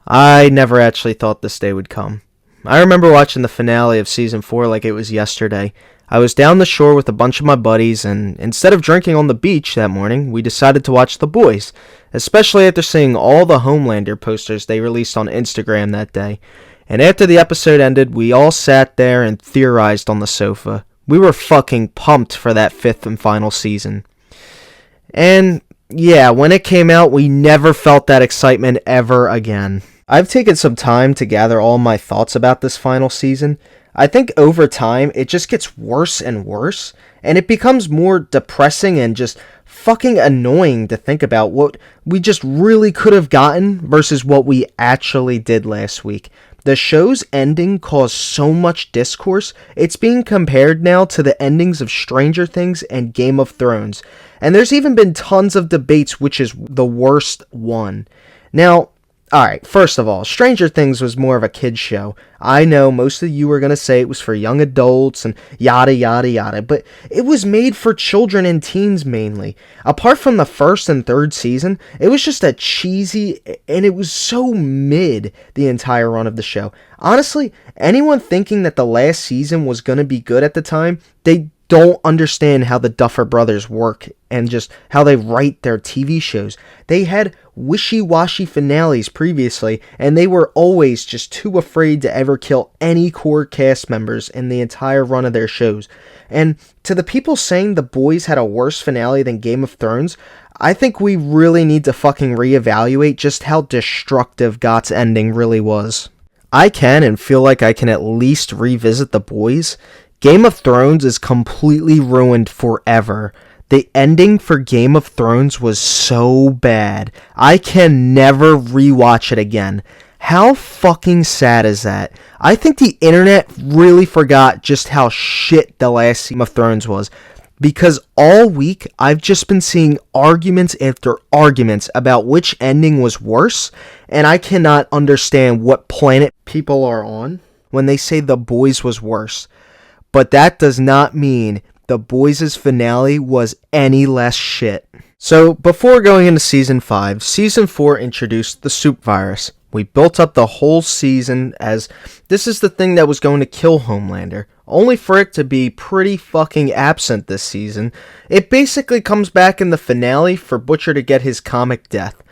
I never actually thought this day would come. I remember watching the finale of Season 4 like it was yesterday. I was down the shore with a bunch of my buddies, and instead of drinking on the beach that morning, we decided to watch The Boys, especially after seeing all the Homelander posters they released on Instagram that day. And after the episode ended, we all sat there and theorized on the sofa. We were fucking pumped for that fifth and final season. And yeah, when it came out, we never felt that excitement ever again. I've taken some time to gather all my thoughts about this final season. I think over time, it just gets worse and worse, and it becomes more depressing and just fucking annoying to think about what we just really could have gotten versus what we actually did last week. The show's ending caused so much discourse, it's being compared now to the endings of Stranger Things and Game of Thrones, and there's even been tons of debates which is the worst one. Now, alright, first of all, Stranger Things was more of a kid's show. I know most of you are going to say it was for young adults and yada yada yada, but it was made for children and teens mainly. Apart from the first and third season, it was just a cheesy, and it was so mid the entire run of the show. Honestly, anyone thinking that the last season was going to be good at the time, they don't understand how the Duffer Brothers work and just how they write their TV shows. They had wishy-washy finales previously, and they were always just too afraid to ever kill any core cast members in the entire run of their shows. And to the people saying The Boys had a worse finale than Game of Thrones, I think we really need to fucking reevaluate just how destructive GOT's ending really was. I can and feel like I can at least revisit The Boys. Game of Thrones is completely ruined forever. The ending for Game of Thrones was so bad. I can never rewatch it again. How fucking sad is that? I think the internet really forgot just how shit the last Game of Thrones was. Because all week, I've just been seeing arguments after arguments about which ending was worse, and I cannot understand what planet people are on when they say The Boys was worse. But that does not mean The Boys' finale was any less shit. So, before going into Season 5, Season 4 introduced the soup virus. We built up the whole season as this is the thing that was going to kill Homelander, only for it to be pretty fucking absent this season. It basically comes back in the finale for Butcher to get his comic death.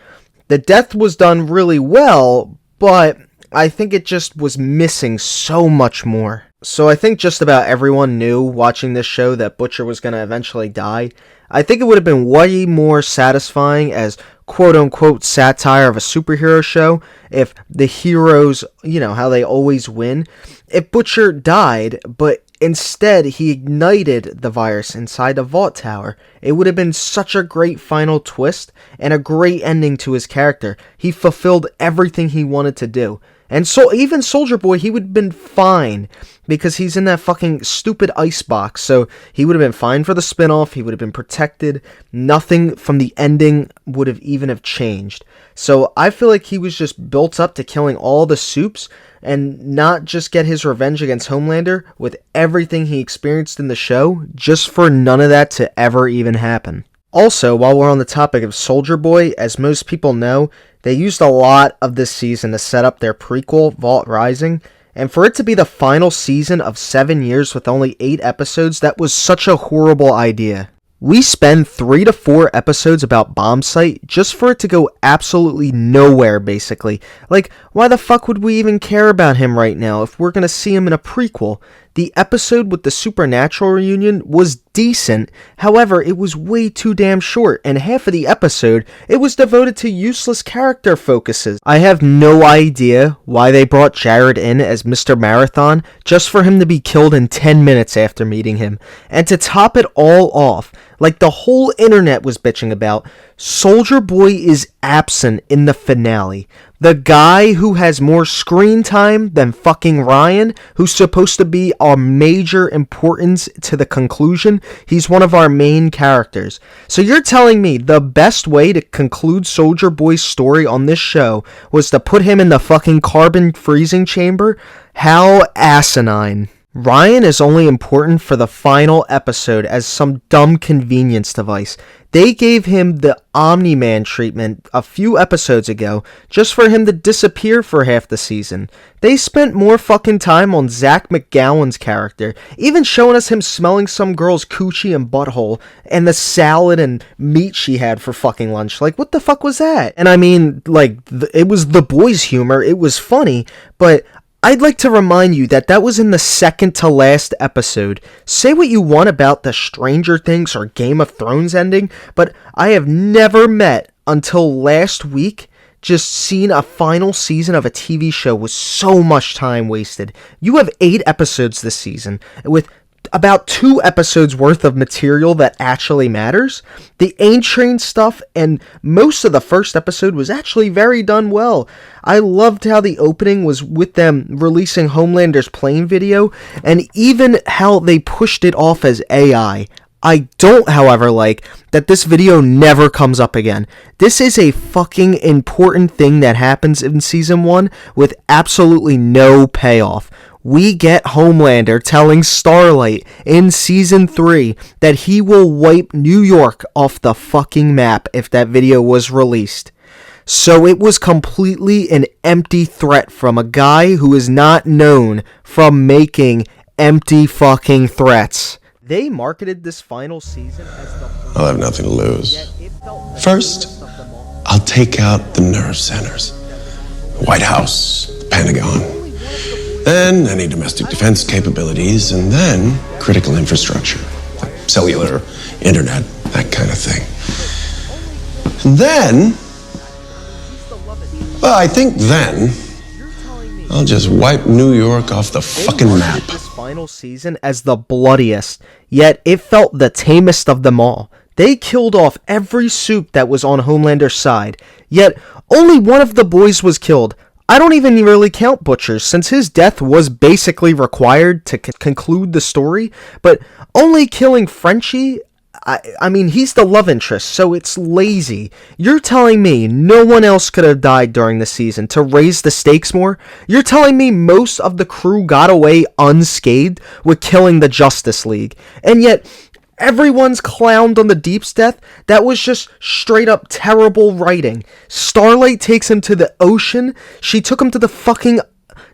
The death was done really well, but I think it just was missing so much more. So I think just about everyone knew watching this show that Butcher was going to eventually die. I think it would have been way more satisfying as quote-unquote satire of a superhero show if the heroes, how they always win, if Butcher died, but instead he ignited the virus inside the vault tower. It would have been such a great final twist and a great ending to his character. He fulfilled everything he wanted to do. And so even Soldier Boy, he would have been fine because he's in that fucking stupid ice box. So he would have been fine for the spinoff. He would have been protected. Nothing from the ending would have even have changed. So I feel like he was just built up to killing all the soups and not just get his revenge against Homelander with everything he experienced in the show, just for none of that to ever even happen. Also, while we're on the topic of Soldier Boy, as most people know, they used a lot of this season to set up their prequel, Vault Rising, and for it to be the final season of 7 years with only 8 episodes, that was such a horrible idea. We spend 3 to 4 episodes about Bombsight just for it to go absolutely nowhere, basically. Like, why the fuck would we even care about him right now if we're gonna see him in a prequel? The episode with the Supernatural reunion was decent, however, it was way too damn short, and half of the episode, it was devoted to useless character focuses. I have no idea why they brought Jared in as Mr. Marathon just for him to be killed in 10 minutes after meeting him. And to top it all off, like the whole internet was bitching about, Soldier Boy is absent in the finale. The guy who has more screen time than fucking Ryan, who's supposed to be our major importance to the conclusion, he's one of our main characters. So you're telling me the best way to conclude Soldier Boy's story on this show was to put him in the fucking carbon freezing chamber? How asinine. Ryan is only important for the final episode as some dumb convenience device. They gave him the Omni-Man treatment a few episodes ago just for him to disappear for half the season. They spent more fucking time on Zach McGowan's character, even showing us him smelling some girl's coochie and butthole and the salad and meat she had for fucking lunch. Like, what the fuck was that? And I mean, like, it was the boys' humor, it was funny, but I'd like to remind you that that was in the second to last episode. Say what you want about the Stranger Things or Game of Thrones ending, but I have never met until last week just seen a final season of a TV show with so much time wasted. You have 8 episodes this season with about 2 episodes worth of material that actually matters. The A-Train stuff and most of the first episode was actually very done well. I loved how the opening was with them releasing Homelander's plane video, and even how they pushed it off as AI. I don't, however, like that this video never comes up again. This is a fucking important thing that happens in Season 1 with absolutely no payoff. We get Homelander telling Starlight in Season 3 that he will wipe New York off the fucking map if that video was released. So it was completely an empty threat from a guy who is not known from making empty fucking threats. They marketed this final season as the... I'll have nothing to lose. First, I'll take out the nerve centers. The White House, the Pentagon. Then any domestic defense capabilities, and then critical infrastructure, like cellular, internet, that kind of thing. And then, well, I think then, I'll just wipe New York off the fucking map. This final season as the bloodiest, yet it felt the tamest of them all. They killed off every soup that was on Homelander's side, yet only one of the boys was killed. I don't even really count Butcher, since his death was basically required to conclude the story, but only killing Frenchie, I mean, he's the love interest, so it's lazy. You're telling me no one else could have died during the season to raise the stakes more? You're telling me most of the crew got away unscathed with killing the Justice League, and yet everyone's clowned on the Deep's death? That was just straight up terrible writing. Starlight takes him to the ocean. She took fucking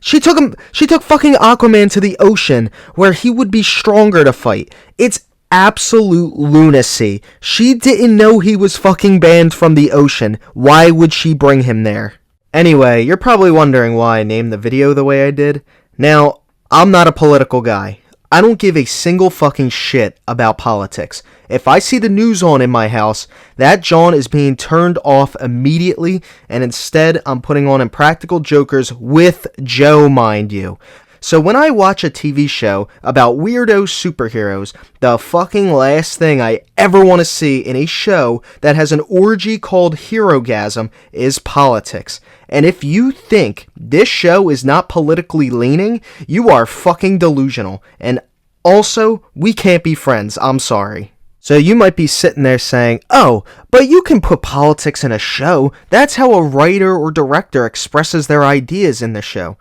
Aquaman to the ocean where he would be stronger to fight. It's absolute lunacy. She didn't know he was fucking banned from the ocean. Why would she bring him there? Anyway, you're probably wondering why I named the video the way I did. Now, I'm not a political guy. I don't give a single fucking shit about politics. If I see the news on in my house, that John is being turned off immediately, and instead I'm putting on Impractical Jokers with Joe, mind you. So when I watch a TV show about weirdo superheroes, the fucking last thing I ever want to see in a show that has an orgy called Herogasm is politics. And if you think this show is not politically leaning, you are fucking delusional. And also, we can't be friends, I'm sorry. So you might be sitting there saying, oh, but you can put politics in a show. That's how a writer or director expresses their ideas in the show.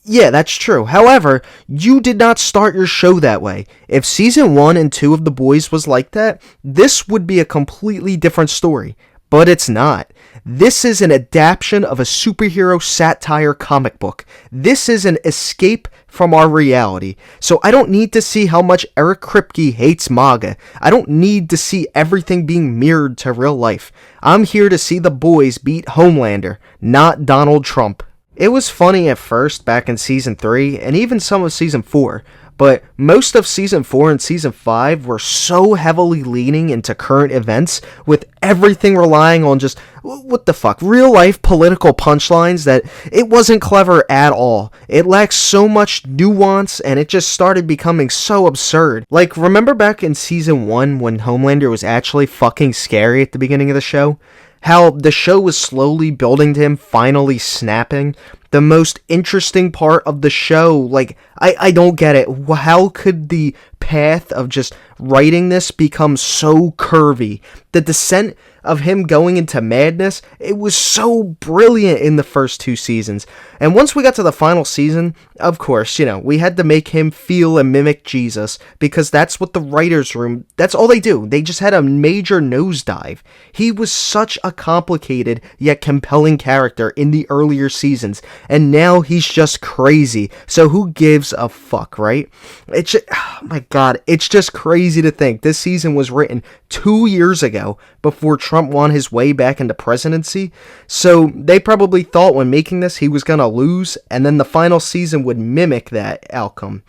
Yeah, that's true. However, you did not start your show that way. If season 1 and 2 of The Boys was like that, this would be a completely different story. But it's not. This is an adaptation of a superhero satire comic book. This is an escape from our reality. So I don't need to see how much Eric Kripke hates MAGA. I don't need to see everything being mirrored to real life. I'm here to see the boys beat Homelander, not Donald Trump. It was funny at first back in Season 3, and even some of Season 4, but most of Season 4 and Season 5 were so heavily leaning into current events, with everything relying on just, what the fuck, real-life political punchlines that it wasn't clever at all. It lacked so much nuance, and it just started becoming so absurd. Like, remember back in Season 1 when Homelander was actually fucking scary at the beginning of the show? How the show was slowly building to him finally snapping. The most interesting part of the show, like, I don't get it. How could the path of just writing this becomes so curvy. The descent of him going into madness, it was so brilliant in the first 2 seasons. And once we got to the final season, of course, we had to make him feel and mimic Jesus, because that's what the writers' room, that's all they do. They just had a major nosedive. He was such a complicated yet compelling character in the earlier seasons, and now he's just crazy. So who gives a fuck, right? It's just, oh my god, it's just crazy to think this season was written 2 years ago, before Trump won his way back into presidency. So they probably thought when making this he was gonna lose, and then the final season would mimic that outcome.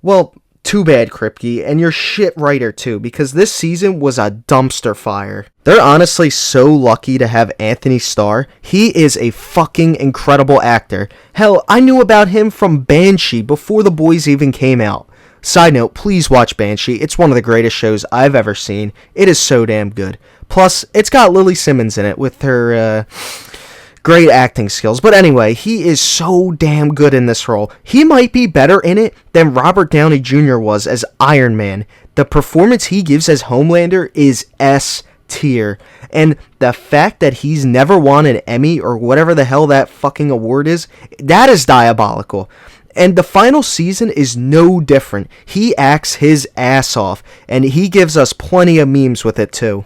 Well, too bad, Kripke, and you're shit writer too, because this season was a dumpster fire. They're honestly so lucky to have Anthony Starr. He is a fucking incredible actor. Hell, I knew about him from Banshee before The Boys even came out. Side note, please watch Banshee. It's one of the greatest shows I've ever seen. It is so damn good. Plus, it's got Lily Simmons in it with her great acting skills. But anyway, he is so damn good in this role. He might be better in it than Robert Downey Jr. was as Iron Man. The performance he gives as Homelander is S tier. And the fact that he's never won an Emmy or whatever the hell that fucking award is, that is diabolical. And the final season is no different. He acts his ass off, and he gives us plenty of memes with it too.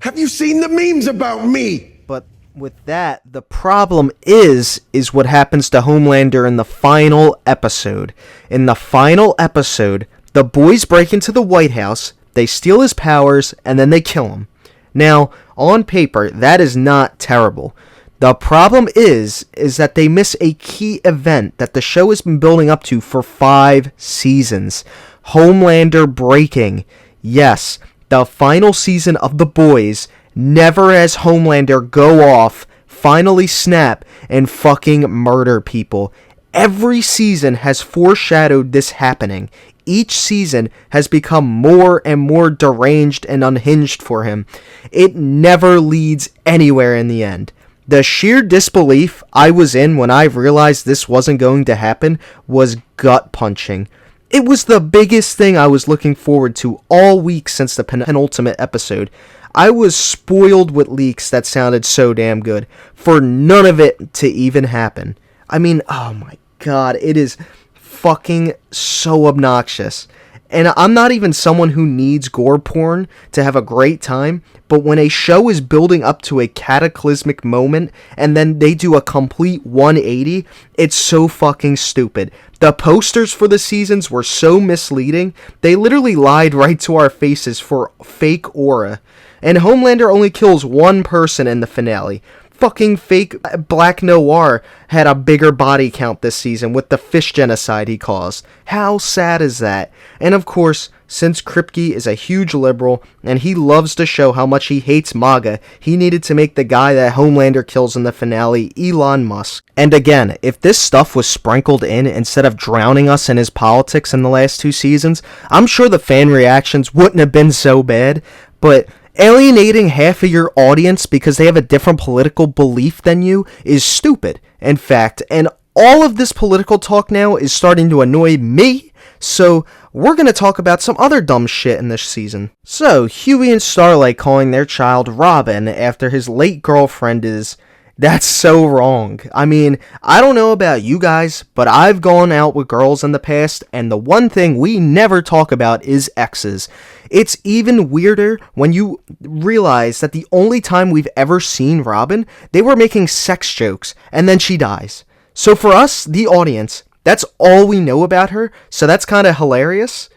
Have you seen the memes about me? But with that, the problem is what happens to Homelander in the final episode. In the final episode, the boys break into the White House, they steal his powers, and then they kill him. Now, on paper, that is not terrible. The problem is that they miss a key event that the show has been building up to for 5 seasons. Homelander breaking. Yes, the final season of The Boys never has Homelander go off, finally snap, and fucking murder people. Every season has foreshadowed this happening. Each season has become more and more deranged and unhinged for him. It never leads anywhere in the end. The sheer disbelief I was in when I realized this wasn't going to happen was gut-punching. It was the biggest thing I was looking forward to all week since the penultimate episode. I was spoiled with leaks that sounded so damn good, for none of it to even happen. I mean, oh my god, it is fucking so obnoxious. And I'm not even someone who needs gore porn to have a great time, but when a show is building up to a cataclysmic moment and then they do a complete 180, it's so fucking stupid. The posters for the seasons were so misleading, they literally lied right to our faces for fake aura. And Homelander only kills one person in the finale. Fucking fake Black Noir had a bigger body count this season with the fish genocide he caused. How sad is that? And of course, since Kripke is a huge liberal and he loves to show how much he hates MAGA, he needed to make the guy that Homelander kills in the finale Elon Musk. And again, if this stuff was sprinkled in instead of drowning us in his politics in the last 2 seasons, I'm sure the fan reactions wouldn't have been so bad, but alienating half of your audience because they have a different political belief than you is stupid, in fact, and all of this political talk now is starting to annoy me, so we're going to talk about some other dumb shit in this season. So, Huey and Starlight calling their child Robin after his late girlfriend is... That's so wrong. I mean, I don't know about you guys, but I've gone out with girls in the past, and the one thing we never talk about is exes. It's even weirder when you realize that the only time we've ever seen Robin, they were making sex jokes, and then she dies. So for us, the audience, that's all we know about her, so that's kind of hilarious.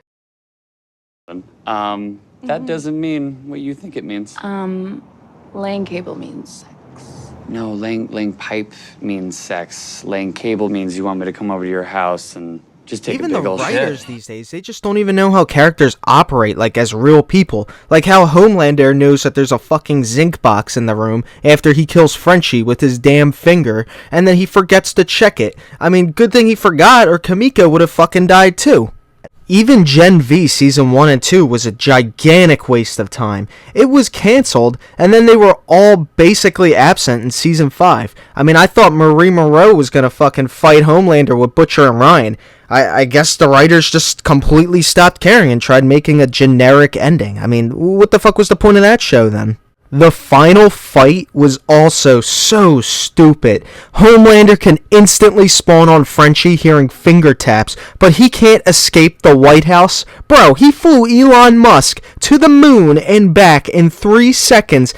That doesn't mean what you think it means. Laying cable means... No, laying pipe means sex. Laying cable means you want me to come over to your house and just take Even a big the old writers shit. these days, they just don't even know how characters operate, like as real people. Like how Homelander knows that there's a fucking zinc box in the room after he kills Frenchie with his damn finger, and then he forgets to check it. I mean, good thing he forgot, or Kamiko would have fucking died too. Even Gen V Season 1 and 2 was a gigantic waste of time. It was cancelled, and then they were all basically absent in Season 5. I mean, I thought Marie Moreau was gonna fucking fight Homelander with Butcher and Ryan. I guess the writers just completely stopped caring and tried making a generic ending. I mean, what the fuck was the point of that show then? The final fight was also so stupid. Homelander can instantly spawn on Frenchie hearing finger taps, but he can't escape the White House. Bro, he flew Elon Musk to the moon and back in 3 seconds,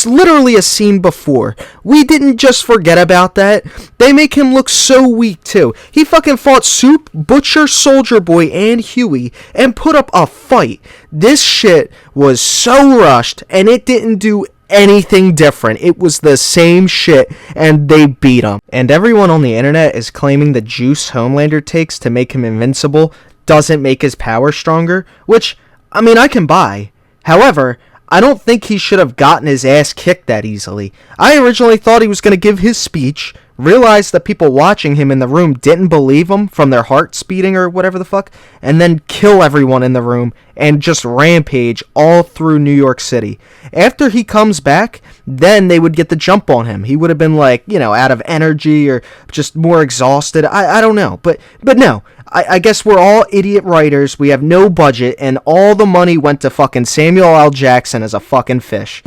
literally a scene before. We didn't just forget about that. They make him look so weak too. He fucking fought Soup, Butcher, Soldier Boy, and Huey and put up a fight. This shit was so rushed, and it didn't do anything different. It was the same shit, and they beat him. And everyone on the internet is claiming the juice Homelander takes to make him invincible doesn't make his power stronger, which, I mean, I can buy. However, I don't think he should have gotten his ass kicked that easily. I originally thought he was going to give his speech, realized that people watching him in the room didn't believe him from their heart speeding or whatever the fuck, and then kill everyone in the room and just rampage all through New York City. After he comes back, then they would get the jump on him. He would have been like, you know, out of energy or just more exhausted. I don't know. But no. I guess we're all idiot writers. We have no budget, and all the money went to fucking Samuel L. Jackson as a fucking fish.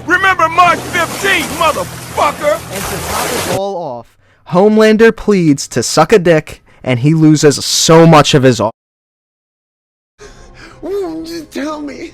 Remember March 15th, motherfucker! And to top it all off, Homelander pleads to suck a dick, and he loses so much of his arm. Just tell me.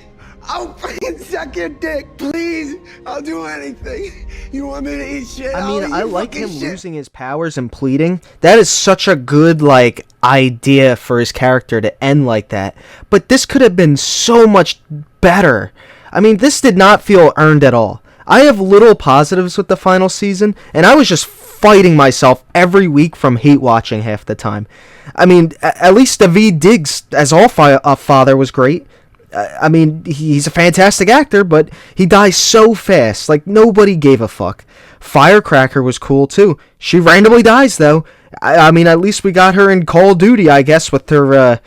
I'll fucking suck your dick, please. I'll do anything. You want me to eat shit? I mean, I like him shit. losing his powers and pleading. That is such a good, like, idea for his character to end like that. But this could have been so much better. I mean, this did not feel earned at all. I have little positives with the final season, and I was just fighting myself every week from hate watching half the time. I mean, at least Daveed Diggs as Allfather was great. I mean, he's a fantastic actor, but he dies so fast, like nobody gave a fuck. Firecracker was cool too. She randomly dies though. I mean, at least we got her in Call of Duty, I guess, with her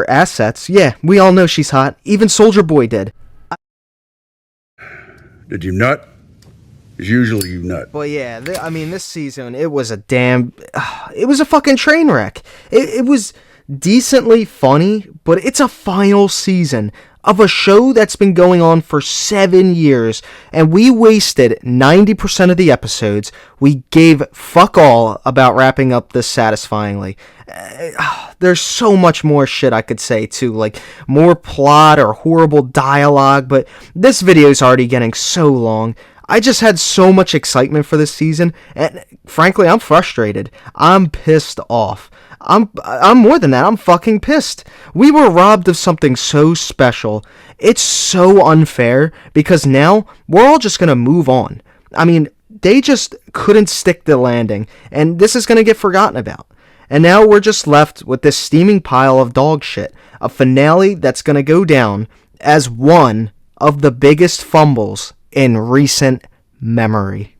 assets. Yeah, we all know she's hot. Even Soldier Boy did. Did you nut? As usually you nut. But yeah, I mean, this season, it was a it was a fucking train wreck. It was decently funny, but it's a final season of a show that's been going on for 7 years, and we wasted 90% of the episodes. We gave fuck all about wrapping up this satisfyingly. There's so much more shit I could say too, like more plot or horrible dialogue, but this video's already getting so long. I just had so much excitement for this season, and frankly, I'm frustrated. I'm pissed off. I'm more than that. I'm fucking pissed. We were robbed of something so special. It's so unfair because now we're all just gonna move on. I mean, they just couldn't stick the landing, and this is gonna get forgotten about. And now we're just left with this steaming pile of dog shit. A finale that's gonna go down as one of the biggest fumbles in recent memory.